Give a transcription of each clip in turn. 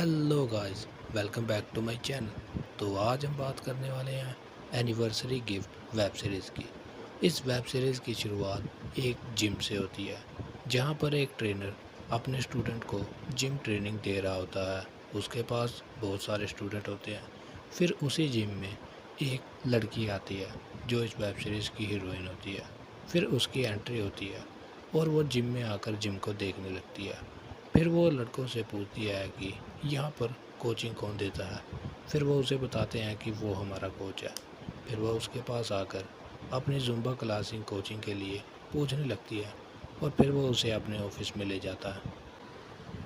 Hello guys, welcome back to my channel. तो आज हम बात करने वाले हैं एनिवर्सरी गिफ्ट वेब सीरीज़ की। इस वेब सीरीज़ की शुरुआत एक जिम से होती है, जहां पर एक ट्रेनर अपने स्टूडेंट को जिम ट्रेनिंग दे रहा होता है। उसके पास बहुत सारे स्टूडेंट होते हैं। फिर उसी जिम में एक लड़की आती है जो इस वेब सीरीज़ की हीरोइन होती है। फिर उसकी एंट्री होती है और वो जिम में आकर जिम को देखने लगती है। फिर वो लड़कों से पूछती है कि यहाँ पर कोचिंग कौन देता है। फिर वो उसे बताते हैं कि वो हमारा कोच है। फिर वह उसके पास आकर अपनी जुम्बा क्लासिंग कोचिंग के लिए पूछने लगती है और फिर वो उसे अपने ऑफिस में ले जाता है।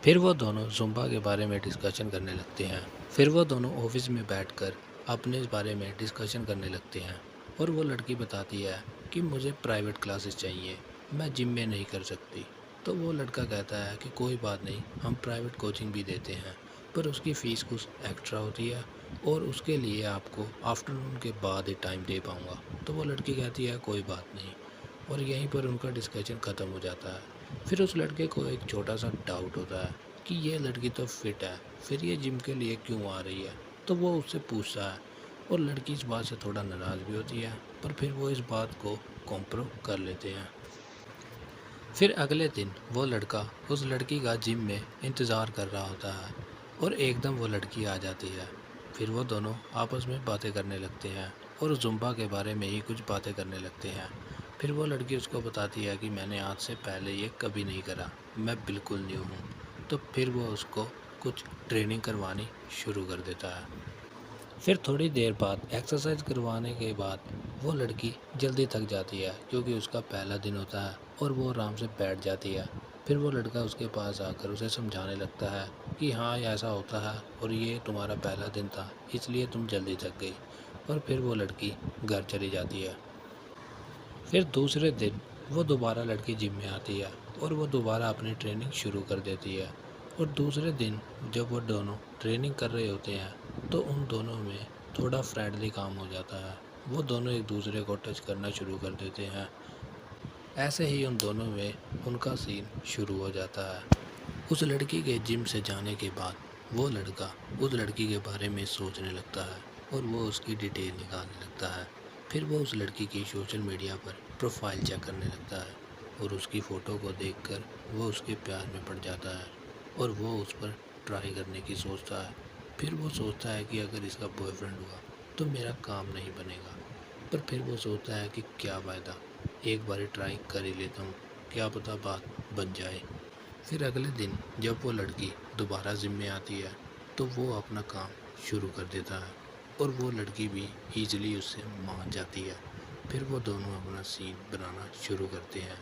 फिर वो दोनों जुम्बा के बारे में डिस्कशन करने लगते हैं। फिर वो दोनों ऑफिस में बैठकर अपने इस बारे में डिस्कशन करने लगते हैं और वो लड़की बताती है कि मुझे प्राइवेट क्लासेस चाहिए, मैं जिम में नहीं कर सकती। तो वो लड़का कहता है कि कोई बात नहीं, हम प्राइवेट कोचिंग भी देते हैं, पर उसकी फ़ीस कुछ एक्स्ट्रा होती है और उसके लिए आपको आफ्टरनून के बाद ही टाइम दे पाऊँगा। तो वो लड़की कहती है कोई बात नहीं, और यहीं पर उनका डिस्कशन ख़त्म हो जाता है। फिर उस लड़के को एक छोटा सा डाउट होता है कि ये लड़की तो फिट है, फिर ये जिम के लिए क्यों आ रही है। तो वो उससे पूछता है और लड़की इस बात से थोड़ा नाराज़ भी होती है, पर फिर वो इस बात को कॉम्प्रो कर लेते हैं। फिर अगले दिन वो लड़का उस लड़की का जिम में इंतज़ार कर रहा होता है और एकदम वो लड़की आ जाती है। फिर वो दोनों आपस में बातें करने लगते हैं और जुम्बा के बारे में ही कुछ बातें करने लगते हैं। फिर वो लड़की उसको बताती है कि मैंने आज से पहले ये कभी नहीं करा, मैं बिल्कुल न्यू हूँ। तो फिर वो उसको कुछ ट्रेनिंग करवानी शुरू कर देता है। फिर थोड़ी देर बाद एक्सरसाइज करवाने के बाद वो लड़की जल्दी थक जाती है क्योंकि उसका पहला दिन होता है और वो आराम से बैठ जाती है। फिर वो लड़का उसके पास आकर उसे समझाने लगता है कि हाँ, ये ऐसा होता है और ये तुम्हारा पहला दिन था, इसलिए तुम जल्दी थक गई। और फिर वो लड़की घर चली जाती है। फिर दूसरे दिन वो दोबारा लड़की जिम में आती है और वो दोबारा अपनी ट्रेनिंग शुरू कर देती है। और दूसरे दिन जब वो दोनों ट्रेनिंग कर रहे होते हैं तो उन दोनों में थोड़ा फ्रेंडली काम हो जाता है। वो दोनों एक दूसरे को टच करना शुरू कर देते हैं। ऐसे ही उन दोनों में उनका सीन शुरू हो जाता है। उस लड़की के जिम से जाने के बाद वो लड़का उस लड़की के बारे में सोचने लगता है और वो उसकी डिटेल निकालने लगता है। फिर वो उस लड़की की सोशल मीडिया पर प्रोफाइल चेक करने लगता है और उसकी फ़ोटो को देखकर वो उसके प्यार में पड़ जाता है और वो उस पर ट्राई करने की सोचता है। फिर वो सोचता है कि अगर इसका बॉयफ्रेंड हुआ तो मेरा काम नहीं बनेगा, पर फिर वो सोचता है कि क्या फ़ायदा, एक बार ट्राई कर ही लेता हूँ, क्या पता बात बन जाए। फिर अगले दिन जब वो लड़की दोबारा जिम में आती है तो वो अपना काम शुरू कर देता है और वो लड़की भी ईजिली उससे मान जाती है। फिर वो दोनों अपना सीन बनाना शुरू करते हैं।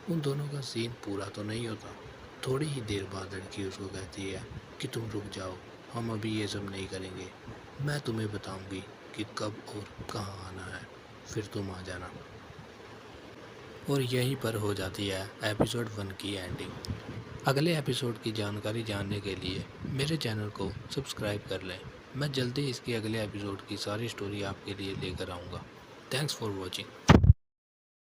उन दोनों का सीन पूरा तो नहीं होता। थोड़ी ही देर बाद लड़की उसको कहती है कि तुम रुक जाओ, हम अभी ये सब नहीं करेंगे, मैं तुम्हें बताऊंगी कि कब और कहाँ आना है, फिर तुम आ जाना। और यहीं पर हो जाती है एपिसोड 1 की एंडिंग। अगले एपिसोड की जानकारी जानने के लिए मेरे चैनल को सब्सक्राइब कर लें। मैं जल्दी इसके अगले एपिसोड की सारी स्टोरी आपके लिए लेकर आऊँगा। Thanks for watching.